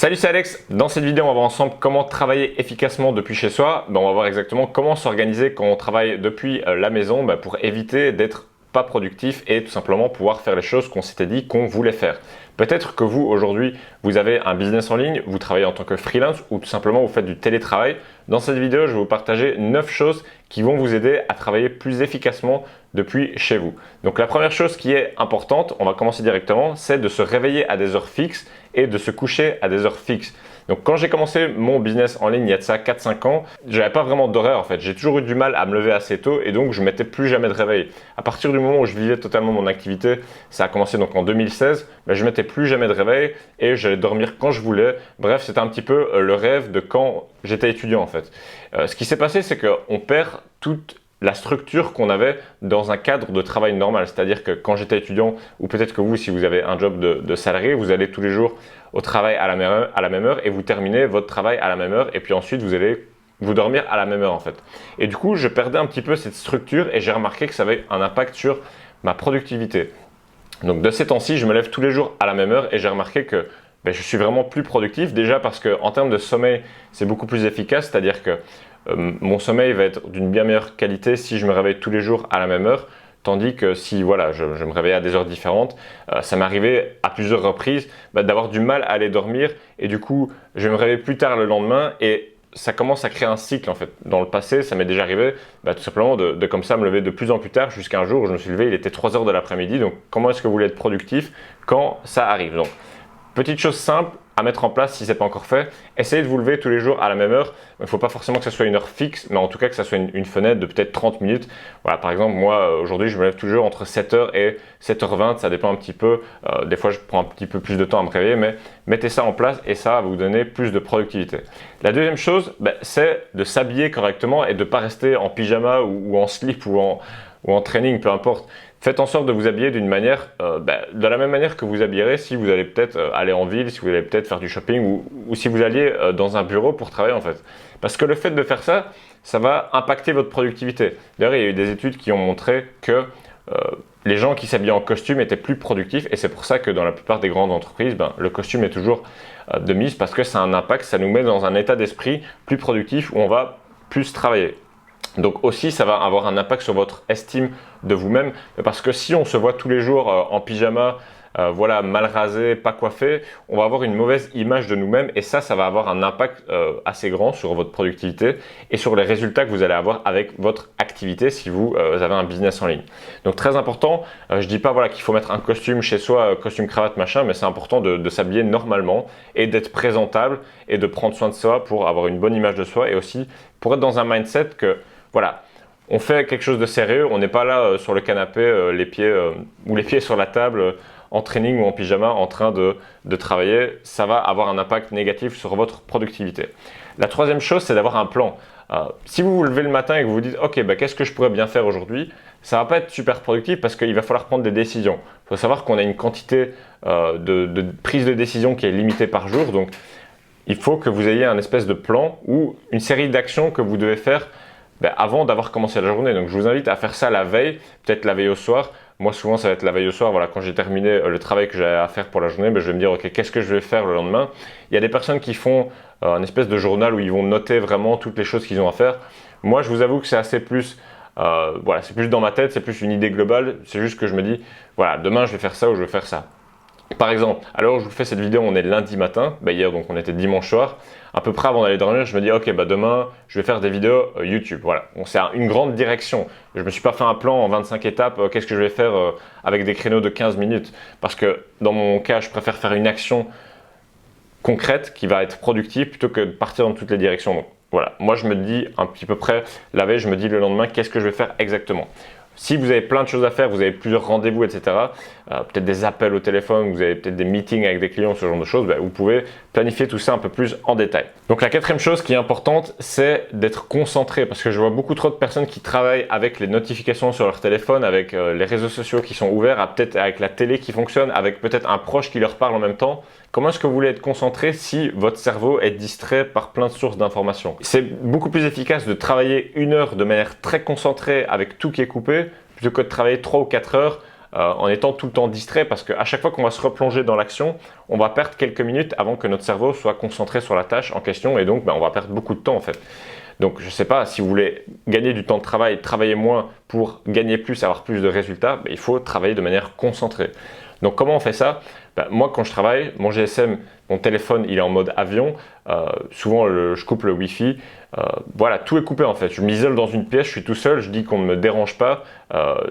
Salut, c'est Alex. Dans cette vidéo, on va voir ensemble comment travailler efficacement depuis chez soi. On va voir exactement comment s'organiser quand on travaille depuis la maison pour éviter d'être pas productif et tout simplement pouvoir faire les choses qu'on s'était dit qu'on voulait faire. Peut-être que vous, aujourd'hui, vous avez un business en ligne, vous travaillez en tant que freelance ou tout simplement vous faites du télétravail. Dans cette vidéo, je vais vous partager 9 choses qui vont vous aider à travailler plus efficacement depuis chez vous. Donc la première chose qui est importante, on va commencer directement, c'est de se réveiller à des heures fixes et de se coucher à des heures fixes. Donc quand j'ai commencé mon business en ligne il y a de ça 4-5 ans, j'avais pas vraiment d'horaire en fait. J'ai toujours eu du mal à me lever assez tôt et donc je mettais plus jamais de réveil. À partir du moment où je vivais totalement mon activité, ça a commencé donc en 2016, je mettais plus jamais de réveil et j'allais dormir quand je voulais. Bref, c'était un petit peu le rêve de quand j'étais étudiant en fait. Ce qui s'est passé, c'est qu'on perd toute la structure qu'on avait dans un cadre de travail normal. C'est-à-dire que quand j'étais étudiant, ou peut-être que vous, si vous avez un job de salarié, vous allez tous les jours au travail à la même heure et vous terminez votre travail à la même heure et puis ensuite vous allez vous dormir à la même heure en fait. Et du coup, je perdais un petit peu cette structure et j'ai remarqué que ça avait un impact sur ma productivité. Donc de ces temps-ci, je me lève tous les jours à la même heure et j'ai remarqué que je suis vraiment plus productif. Déjà parce qu'en termes de sommeil, c'est beaucoup plus efficace, c'est-à-dire que mon sommeil va être d'une bien meilleure qualité si je me réveille tous les jours à la même heure, tandis que si je me réveille à des heures différentes, ça m'arrivait à plusieurs reprises d'avoir du mal à aller dormir et du coup je me réveille plus tard le lendemain et ça commence à créer un cycle en fait. Dans le passé, ça m'est déjà arrivé tout simplement de comme ça me lever de plus en plus tard jusqu'à un jour où je me suis levé, il était 3 heures de l'après-midi. Donc comment est-ce que vous voulez être productif quand ça arrive? Donc petite chose simple à mettre en place si ce n'est pas encore fait, essayez de vous lever tous les jours à la même heure. Il ne faut pas forcément que ce soit une heure fixe, mais en tout cas que ce soit une fenêtre de peut-être 30 minutes. Voilà, par exemple, moi aujourd'hui je me lève toujours entre 7h et 7h20, ça dépend un petit peu. Des fois je prends un petit peu plus de temps à me réveiller, mais mettez ça en place et ça va vous donner plus de productivité. La deuxième chose, c'est de s'habiller correctement et de ne pas rester en pyjama ou en slip ou en training, peu importe. Faites en sorte de vous habiller d'une manière, de la même manière que vous habillerez si vous allez peut-être aller en ville, si vous allez peut-être faire du shopping ou si vous alliez dans un bureau pour travailler en fait. Parce que le fait de faire ça, ça va impacter votre productivité. D'ailleurs, il y a eu des études qui ont montré que les gens qui s'habillaient en costume étaient plus productifs et c'est pour ça que dans la plupart des grandes entreprises, le costume est toujours de mise parce que ça a un impact, ça nous met dans un état d'esprit plus productif où on va plus travailler. Donc aussi, ça va avoir un impact sur votre estime de vous-même parce que si on se voit tous les jours en pyjama, mal rasé, pas coiffé, on va avoir une mauvaise image de nous-mêmes et ça va avoir un impact assez grand sur votre productivité et sur les résultats que vous allez avoir avec votre activité si vous avez un business en ligne. Donc très important, je dis pas qu'il faut mettre un costume chez soi, costume cravate machin, mais c'est important de s'habiller normalement et d'être présentable et de prendre soin de soi pour avoir une bonne image de soi et aussi pour être dans un mindset que on fait quelque chose de sérieux, on n'est pas là sur le canapé, les pieds sur la table, en training ou en pyjama, en train de travailler. Ça va avoir un impact négatif sur votre productivité. La troisième chose, c'est d'avoir un plan. Si vous vous levez le matin et que vous vous dites « Ok, qu'est-ce que je pourrais bien faire aujourd'hui ?» Ça ne va pas être super productif parce qu'il va falloir prendre des décisions. Il faut savoir qu'on a une quantité de prise de décision qui est limitée par jour. Donc, il faut que vous ayez un espèce de plan ou une série d'actions que vous devez faire avant d'avoir commencé la journée. Donc je vous invite à faire ça la veille, peut-être la veille au soir. Moi souvent ça va être la veille au soir, quand j'ai terminé le travail que j'avais à faire pour la journée, je vais me dire ok, qu'est-ce que je vais faire le lendemain. Il y a des personnes qui font un espèce de journal où ils vont noter vraiment toutes les choses qu'ils ont à faire. Moi je vous avoue que c'est assez plus, c'est plus dans ma tête, c'est plus une idée globale, c'est juste que je me dis demain je vais faire ça ou je vais faire ça. Par exemple, alors je vous fais cette vidéo, on est lundi matin, hier donc on était dimanche soir, à peu près avant d'aller dormir, je me dis ok demain je vais faire des vidéos YouTube, voilà. Bon, c'est une grande direction, je me suis pas fait un plan en 25 étapes, qu'est-ce que je vais faire avec des créneaux de 15 minutes, parce que dans mon cas je préfère faire une action concrète qui va être productive plutôt que de partir dans toutes les directions. Donc voilà, moi je me dis un petit peu près la veille, je me dis le lendemain qu'est-ce que je vais faire exactement. Si vous avez plein de choses à faire, vous avez plusieurs rendez-vous, etc., peut-être des appels au téléphone, vous avez peut-être des meetings avec des clients, ce genre de choses, vous pouvez planifier tout ça un peu plus en détail. Donc la quatrième chose qui est importante, c'est d'être concentré parce que je vois beaucoup trop de personnes qui travaillent avec les notifications sur leur téléphone, avec les réseaux sociaux qui sont ouverts, peut-être avec la télé qui fonctionne, avec peut-être un proche qui leur parle en même temps. Comment est-ce que vous voulez être concentré si votre cerveau est distrait par plein de sources d'informations? C'est beaucoup plus efficace de travailler 1 heure de manière très concentrée avec tout qui est coupé plutôt que de travailler 3 ou 4 heures en étant tout le temps distrait parce qu'à chaque fois qu'on va se replonger dans l'action, on va perdre quelques minutes avant que notre cerveau soit concentré sur la tâche en question et donc on va perdre beaucoup de temps en fait. Donc je ne sais pas, si vous voulez gagner du temps de travail, travailler moins pour gagner plus, avoir plus de résultats, il faut travailler de manière concentrée. Donc comment on fait ça? Moi quand je travaille, mon GSM, mon téléphone il est en mode avion, souvent je coupe le Wi-Fi, voilà, tout est coupé en fait. Je m'isole dans une pièce, je suis tout seul, je dis qu'on ne me dérange pas,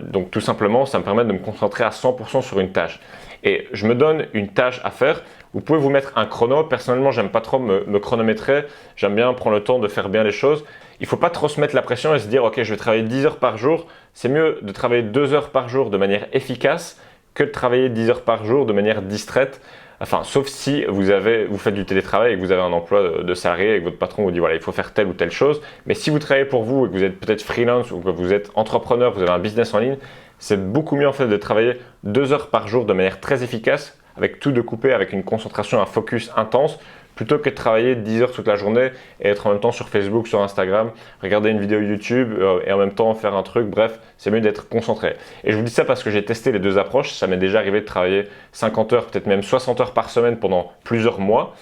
donc tout simplement ça me permet de me concentrer à 100% sur une tâche. Et je me donne une tâche à faire. Vous pouvez vous mettre un chrono. Personnellement, j'aime pas trop me chronométrer. J'aime bien prendre le temps de faire bien les choses. Il ne faut pas trop se mettre la pression et se dire « Ok, je vais travailler 10 heures par jour ». C'est mieux de travailler 2 heures par jour de manière efficace que de travailler 10 heures par jour de manière distraite. Enfin, sauf si vous faites du télétravail et que vous avez un emploi de salarié et que votre patron vous dit voilà, il faut faire telle ou telle chose. Mais si vous travaillez pour vous et que vous êtes peut-être freelance ou que vous êtes entrepreneur, vous avez un business en ligne, c'est beaucoup mieux en fait de travailler 2 heures par jour de manière très efficace, avec tout de coupé, avec une concentration, un focus intense, plutôt que de travailler 10 heures toute la journée et être en même temps sur Facebook, sur Instagram, regarder une vidéo YouTube et en même temps faire un truc. Bref, c'est mieux d'être concentré. Et je vous dis ça parce que j'ai testé les deux approches. Ça m'est déjà arrivé de travailler 50 heures, peut-être même 60 heures par semaine pendant plusieurs mois.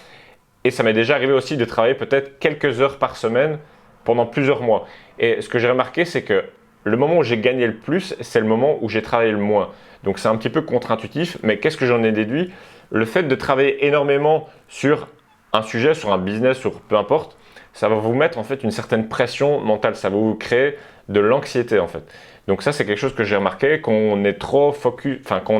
Et ça m'est déjà arrivé aussi de travailler peut-être quelques heures par semaine pendant plusieurs mois. Et ce que j'ai remarqué, c'est que le moment où j'ai gagné le plus, c'est le moment où j'ai travaillé le moins. Donc c'est un petit peu contre-intuitif, mais qu'est-ce que j'en ai déduit? Le fait de travailler énormément sur un sujet, sur un business, sur peu importe, ça va vous mettre en fait une certaine pression mentale, ça va vous créer de l'anxiété en fait. Donc ça c'est quelque chose que j'ai remarqué, qu'on est trop focus, enfin qu'on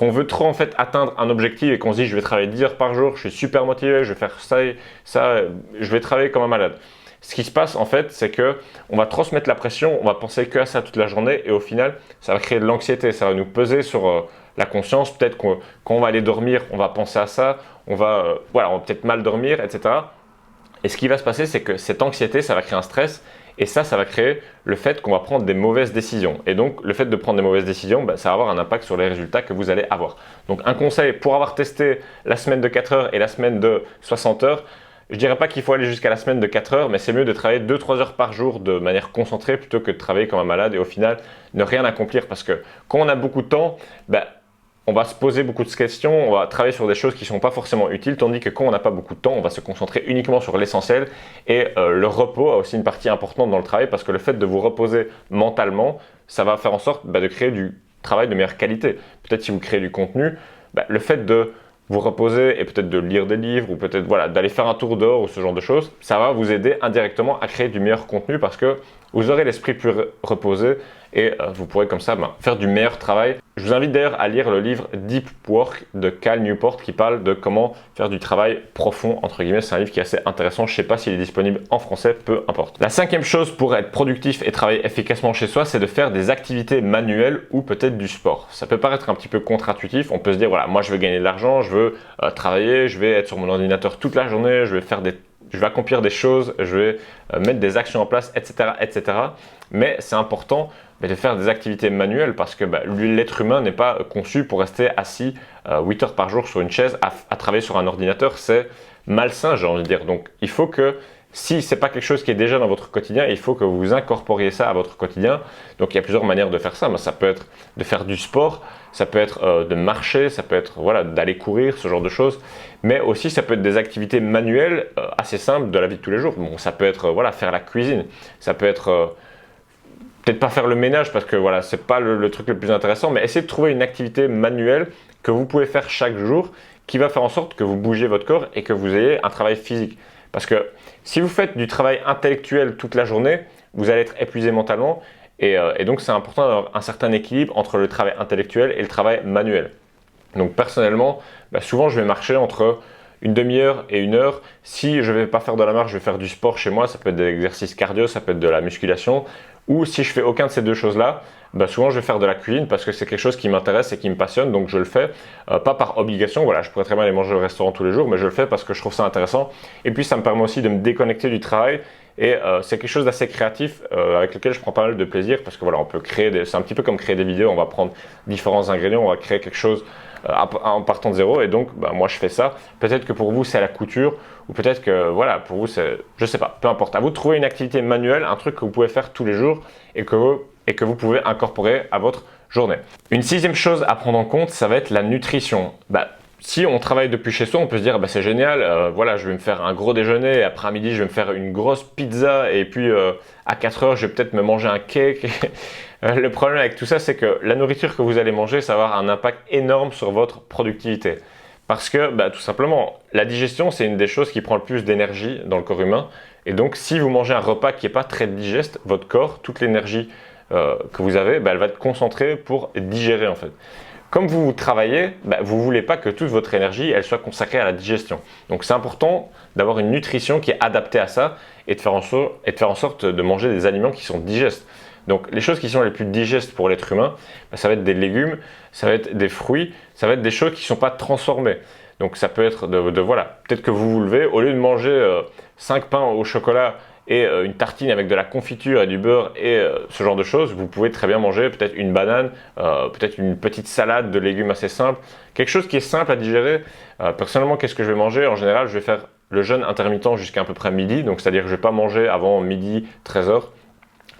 veut trop en fait atteindre un objectif et qu'on se dit je vais travailler 10 heures par jour, je suis super motivé, je vais faire ça et ça, je vais travailler comme un malade. Ce qui se passe en fait, c'est que on va trop se mettre la pression, on va penser que à ça toute la journée et au final, ça va créer de l'anxiété, ça va nous peser sur la conscience. Peut-être quand on va aller dormir, on va penser à ça, on va peut-être mal dormir, etc. Et ce qui va se passer, c'est que cette anxiété, ça va créer un stress et ça va créer le fait qu'on va prendre des mauvaises décisions. Et donc, le fait de prendre des mauvaises décisions, ça va avoir un impact sur les résultats que vous allez avoir. Donc, un conseil pour avoir testé la semaine de 4 heures et la semaine de 60 heures, je ne dirais pas qu'il faut aller jusqu'à la semaine de 4 heures, mais c'est mieux de travailler 2-3 heures par jour de manière concentrée plutôt que de travailler comme un malade et au final ne rien accomplir. Parce que quand on a beaucoup de temps, on va se poser beaucoup de questions, on va travailler sur des choses qui ne sont pas forcément utiles, tandis que quand on n'a pas beaucoup de temps, on va se concentrer uniquement sur l'essentiel. Et le repos a aussi une partie importante dans le travail parce que le fait de vous reposer mentalement, ça va faire en sorte de créer du travail de meilleure qualité. Peut-être si vous créez du contenu, le fait de vous reposer et peut-être de lire des livres ou peut-être d'aller faire un tour dehors ou ce genre de choses, ça va vous aider indirectement à créer du meilleur contenu parce que vous aurez l'esprit plus reposé et vous pourrez comme ça faire du meilleur travail. Je vous invite d'ailleurs à lire le livre Deep Work de Cal Newport qui parle de comment faire du travail profond entre guillemets. C'est un livre qui est assez intéressant. Je ne sais pas s'il est disponible en français, peu importe. La cinquième chose pour être productif et travailler efficacement chez soi, c'est de faire des activités manuelles ou peut-être du sport. Ça peut paraître un petit peu contre-intuitif. On peut se dire voilà, moi je veux gagner de l'argent, je veux travailler, je vais être sur mon ordinateur toute la journée, je vais accomplir des choses, je vais mettre des actions en place, etc., etc. Mais c'est important de faire des activités manuelles parce que l'être humain n'est pas conçu pour rester assis 8 heures par jour sur une chaise à travailler sur un ordinateur. C'est malsain, j'ai envie de dire. Donc, il faut que si ce n'est pas quelque chose qui est déjà dans votre quotidien, il faut que vous incorporiez ça à votre quotidien. Donc, il y a plusieurs manières de faire ça. Ça peut être de faire du sport, ça peut être de marcher, ça peut être d'aller courir, ce genre de choses. Mais aussi, ça peut être des activités manuelles assez simples de la vie de tous les jours. Bon, ça peut être faire la cuisine, ça peut être peut-être pas faire le ménage parce que c'est pas le truc le plus intéressant, mais essayez de trouver une activité manuelle que vous pouvez faire chaque jour qui va faire en sorte que vous bougez votre corps et que vous ayez un travail physique. Parce que si vous faites du travail intellectuel toute la journée, vous allez être épuisé mentalement et donc c'est important d'avoir un certain équilibre entre le travail intellectuel et le travail manuel. Donc personnellement, souvent je vais marcher entre une demi-heure et une heure. Si je ne vais pas faire de la marche, je vais faire du sport chez moi. Ça peut être des exercices cardio, ça peut être de la musculation. Ou si je fais aucun de ces deux choses-là, souvent je vais faire de la cuisine parce que c'est quelque chose qui m'intéresse et qui me passionne. Donc je le fais, pas par obligation. Je pourrais très bien aller manger au restaurant tous les jours, mais je le fais parce que je trouve ça intéressant. Et puis ça me permet aussi de me déconnecter du travail. Et c'est quelque chose d'assez créatif avec lequel je prends pas mal de plaisir parce que on peut créer c'est un petit peu comme créer des vidéos. On va prendre différents ingrédients, on va créer quelque chose en partant de zéro et donc moi je fais ça. Peut-être que pour vous c'est la couture ou peut-être que pour vous c'est, je sais pas, peu importe. À vous de trouver une activité manuelle, un truc que vous pouvez faire tous les jours et que vous pouvez incorporer à votre journée. Une sixième chose à prendre en compte, ça va être la nutrition. Si on travaille depuis chez soi, on peut se dire c'est génial, voilà, je vais me faire un gros déjeuner, et après à midi je vais me faire une grosse pizza et puis à 4 heures je vais peut-être me manger un cake. Le problème avec tout ça, c'est que la nourriture que vous allez manger, ça va avoir un impact énorme sur votre productivité. Parce que tout simplement, la digestion, c'est une des choses qui prend le plus d'énergie dans le corps humain. Et donc si vous mangez un repas qui n'est pas très digeste, votre corps, toute l'énergie que vous avez, elle va être concentrée pour digérer en fait. Comme vous travaillez, vous ne voulez pas que toute votre énergie elle soit consacrée à la digestion. Donc c'est important d'avoir une nutrition qui est adaptée à ça et de faire en sorte de manger des aliments qui sont digestes. Donc les choses qui sont les plus digestes pour l'être humain, ça va être des légumes, ça va être des fruits, ça va être des choses qui ne sont pas transformées. Donc ça peut être voilà, peut-être que vous vous levez, au lieu de manger 5 pains au chocolat et une tartine avec de la confiture et du beurre et ce genre de choses, vous pouvez très bien manger peut-être une banane, peut-être une petite salade de légumes assez simple, quelque chose qui est simple à digérer. Personnellement, qu'est-ce que je vais manger? En général, je vais faire le jeûne intermittent jusqu'à à peu près midi, donc c'est-à-dire que je ne vais pas manger avant midi, 13h.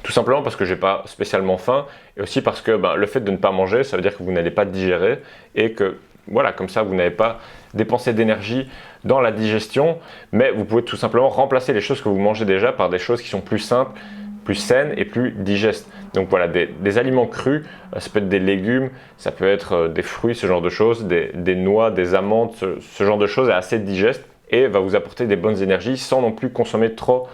Tout simplement parce que je n'ai pas spécialement faim et aussi parce que le fait de ne pas manger, ça veut dire que vous n'allez pas digérer et que voilà, comme ça vous n'avez pas dépensé d'énergie dans la digestion, mais vous pouvez tout simplement remplacer les choses que vous mangez déjà par des choses qui sont plus simples, plus saines et plus digestes. Donc voilà, des aliments crus, ça peut être des légumes, ça peut être des fruits, ce genre de choses, des noix, des amandes, ce genre de choses est assez digeste et va vous apporter des bonnes énergies sans non plus consommer trop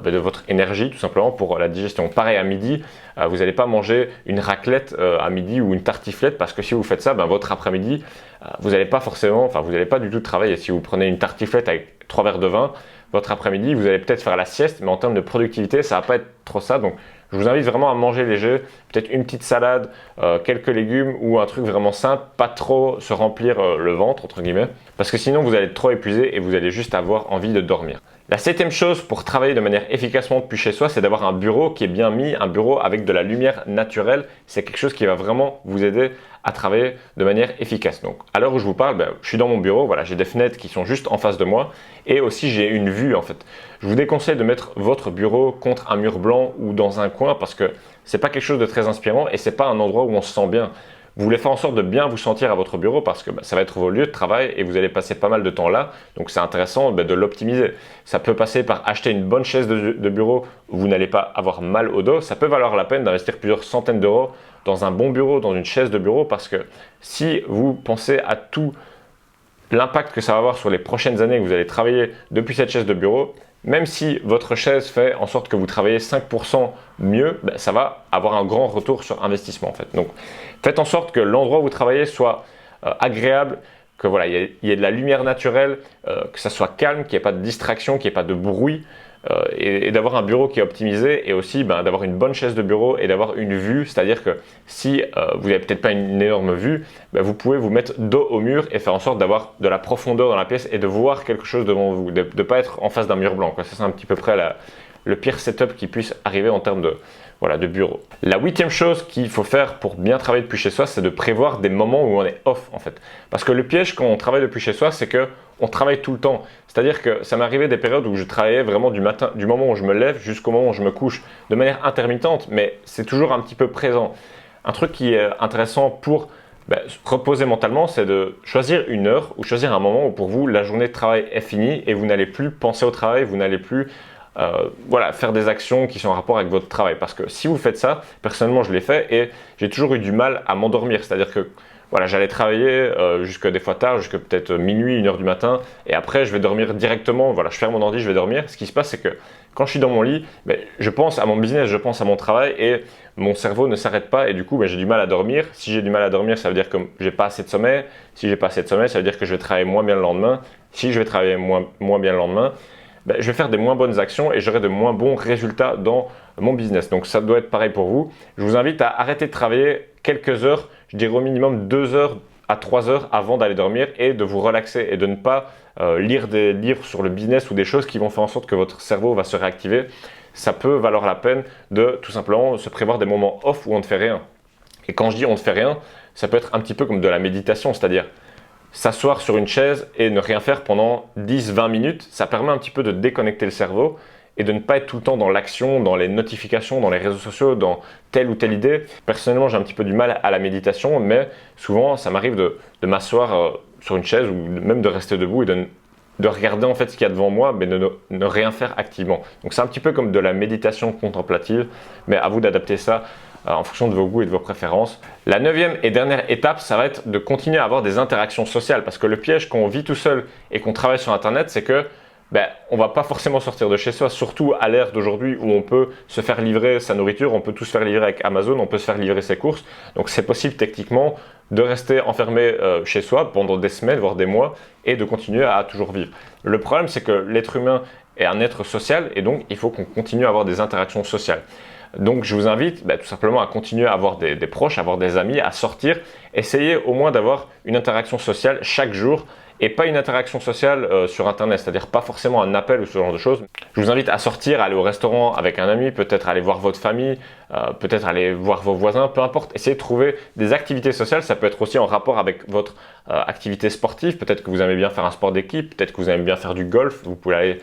de votre énergie tout simplement pour la digestion. Pareil à midi, vous n'allez pas manger une raclette à midi ou une tartiflette parce que si vous faites ça, votre après-midi, vous n'allez pas forcément, vous n'allez pas du tout travailler. Si vous prenez une tartiflette avec 3 verres de vin, votre après-midi, vous allez peut-être faire la sieste, mais en termes de productivité, ça ne va pas être trop ça. Donc je vous invite vraiment à manger léger, peut-être une petite salade, quelques légumes ou un truc vraiment simple, pas trop se remplir le ventre entre guillemets, parce que sinon vous allez être trop épuisé et vous allez juste avoir envie de dormir. La septième chose pour travailler de manière efficacement depuis chez soi, c'est d'avoir un bureau qui est bien mis, un bureau avec de la lumière naturelle. C'est quelque chose qui va vraiment vous aider à travailler de manière efficace. Donc à l'heure où je vous parle, je suis dans mon bureau, voilà, j'ai des fenêtres qui sont juste en face de moi et aussi j'ai une vue en fait. Je vous déconseille de mettre votre bureau contre un mur blanc ou dans un coin parce que c'est pas quelque chose de très inspirant et c'est pas un endroit où on se sent bien. Vous voulez faire en sorte de bien vous sentir à votre bureau parce que ça va être vos lieux de travail et vous allez passer pas mal de temps là. Donc c'est intéressant de l'optimiser. Ça peut passer par acheter une bonne chaise de bureau où vous n'allez pas avoir mal au dos. Ça peut valoir la peine d'investir plusieurs centaines d'euros dans un bon bureau, dans une chaise de bureau parce que si vous pensez à tout l'impact que ça va avoir sur les prochaines années que vous allez travailler depuis cette chaise de bureau, même si votre chaise fait en sorte que vous travaillez 5% mieux, ça va avoir un grand retour sur investissement en fait. Donc faites en sorte que l'endroit où vous travaillez soit agréable, que voilà, il y ait de la lumière naturelle, que ça soit calme, qu'il n'y ait pas de distraction, qu'il n'y ait pas de bruit. Et d'avoir un bureau qui est optimisé et aussi d'avoir une bonne chaise de bureau et d'avoir une vue, c'est-à-dire que si vous n'avez peut-être pas une énorme vue, vous pouvez vous mettre dos au mur et faire en sorte d'avoir de la profondeur dans la pièce et de voir quelque chose devant vous, de ne pas être en face d'un mur blanc. Ça c'est un petit peu près le pire setup qui puisse arriver en termes de bureau. La huitième chose qu'il faut faire pour bien travailler depuis chez soi, c'est de prévoir des moments où on est off en fait. Parce que le piège quand on travaille depuis chez soi, c'est que on travaille tout le temps. C'est-à-dire que ça m'est arrivé des périodes où je travaillais vraiment du moment où je me lève jusqu'au moment où je me couche, de manière intermittente, mais c'est toujours un petit peu présent. Un truc qui est intéressant pour reposer mentalement, c'est de choisir une heure ou choisir un moment où pour vous la journée de travail est finie et vous n'allez plus penser au travail, vous n'allez plus faire des actions qui sont en rapport avec votre travail. Parce que si vous faites ça, personnellement je l'ai fait et j'ai toujours eu du mal à m'endormir. C'est-à-dire que j'allais travailler jusque des fois tard, jusque peut-être minuit, 1h du matin et après je vais dormir directement. Je ferme mon ordi, je vais dormir. Ce qui se passe, c'est que quand je suis dans mon lit, je pense à mon business, je pense à mon travail et mon cerveau ne s'arrête pas et du coup j'ai du mal à dormir. Si j'ai du mal à dormir, ça veut dire que j'ai pas assez de sommeil. Si j'ai pas assez de sommeil, ça veut dire que je vais travailler moins bien le lendemain. Si je vais travailler moins bien le lendemain, je vais faire des moins bonnes actions et j'aurai de moins bons résultats dans mon business. Donc ça doit être pareil pour vous. Je vous invite à arrêter de travailler quelques heures, je dirais au minimum 2 heures à 3 heures avant d'aller dormir et de vous relaxer et de ne pas lire des livres sur le business ou des choses qui vont faire en sorte que votre cerveau va se réactiver. Ça peut valoir la peine de tout simplement se prévoir des moments off où on ne fait rien. Et quand je dis on ne fait rien, ça peut être un petit peu comme de la méditation, c'est-à-dire s'asseoir sur une chaise et ne rien faire pendant 10-20 minutes, ça permet un petit peu de déconnecter le cerveau et de ne pas être tout le temps dans l'action, dans les notifications, dans les réseaux sociaux, dans telle ou telle idée. Personnellement, j'ai un petit peu du mal à la méditation, mais souvent, ça m'arrive de m'asseoir sur une chaise ou même de rester debout et de regarder en fait ce qu'il y a devant moi, mais de ne rien faire activement. Donc c'est un petit peu comme de la méditation contemplative, mais à vous d'adapter ça en fonction de vos goûts et de vos préférences. La 9e et dernière étape, ça va être de continuer à avoir des interactions sociales, parce que le piège quand on vit tout seul et qu'on travaille sur Internet, c'est que on va pas forcément sortir de chez soi, surtout à l'ère d'aujourd'hui où on peut se faire livrer sa nourriture, on peut tout se faire livrer avec Amazon, on peut se faire livrer ses courses. Donc c'est possible techniquement de rester enfermé chez soi pendant des semaines, voire des mois, et de continuer à toujours vivre. Le problème, c'est que l'être humain est un être social, et donc il faut qu'on continue à avoir des interactions sociales. Donc je vous invite tout simplement à continuer à avoir des proches, à avoir des amis, à sortir, essayer au moins d'avoir une interaction sociale chaque jour, et pas une interaction sociale sur Internet, c'est-à-dire pas forcément un appel ou ce genre de choses. Je vous invite à sortir, à aller au restaurant avec un ami, peut-être aller voir votre famille, peut-être aller voir vos voisins, peu importe. Essayez de trouver des activités sociales, ça peut être aussi en rapport avec votre activité sportive, peut-être que vous aimez bien faire un sport d'équipe, peut-être que vous aimez bien faire du golf, vous pouvez aller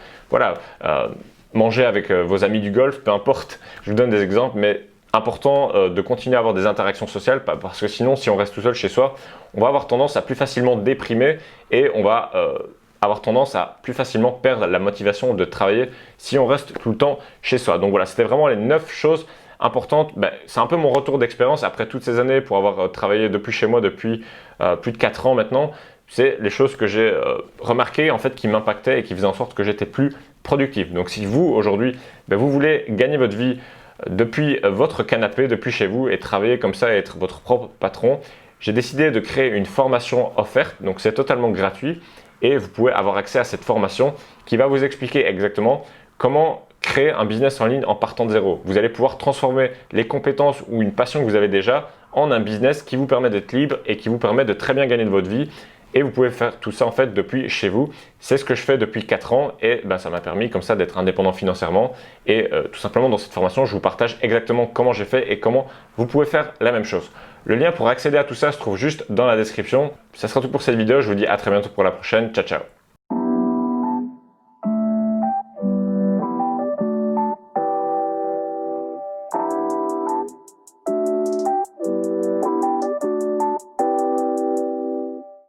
manger avec vos amis du golf, peu importe. Je vous donne des exemples, mais important de continuer à avoir des interactions sociales parce que sinon, si on reste tout seul chez soi, on va avoir tendance à plus facilement déprimer et on va avoir tendance à plus facilement perdre la motivation de travailler si on reste tout le temps chez soi. Donc voilà, c'était vraiment les 9 choses importantes. C'est un peu mon retour d'expérience après toutes ces années pour avoir travaillé depuis chez moi depuis plus de 4 ans maintenant. C'est les choses que j'ai remarquées en fait qui m'impactaient et qui faisaient en sorte que j'étais plus productif. Donc si vous aujourd'hui, vous voulez gagner votre vie depuis votre canapé, depuis chez vous et travailler comme ça et être votre propre patron, j'ai décidé de créer une formation offerte, donc c'est totalement gratuit et vous pouvez avoir accès à cette formation qui va vous expliquer exactement comment créer un business en ligne en partant de zéro. Vous allez pouvoir transformer les compétences ou une passion que vous avez déjà en un business qui vous permet d'être libre et qui vous permet de très bien gagner de votre vie. Et vous pouvez faire tout ça en fait depuis chez vous. C'est ce que je fais depuis 4 ans et ça m'a permis comme ça d'être indépendant financièrement. Et tout simplement dans cette formation, je vous partage exactement comment j'ai fait et comment vous pouvez faire la même chose. Le lien pour accéder à tout ça se trouve juste dans la description. Ça sera tout pour cette vidéo. Je vous dis à très bientôt pour la prochaine. Ciao, ciao.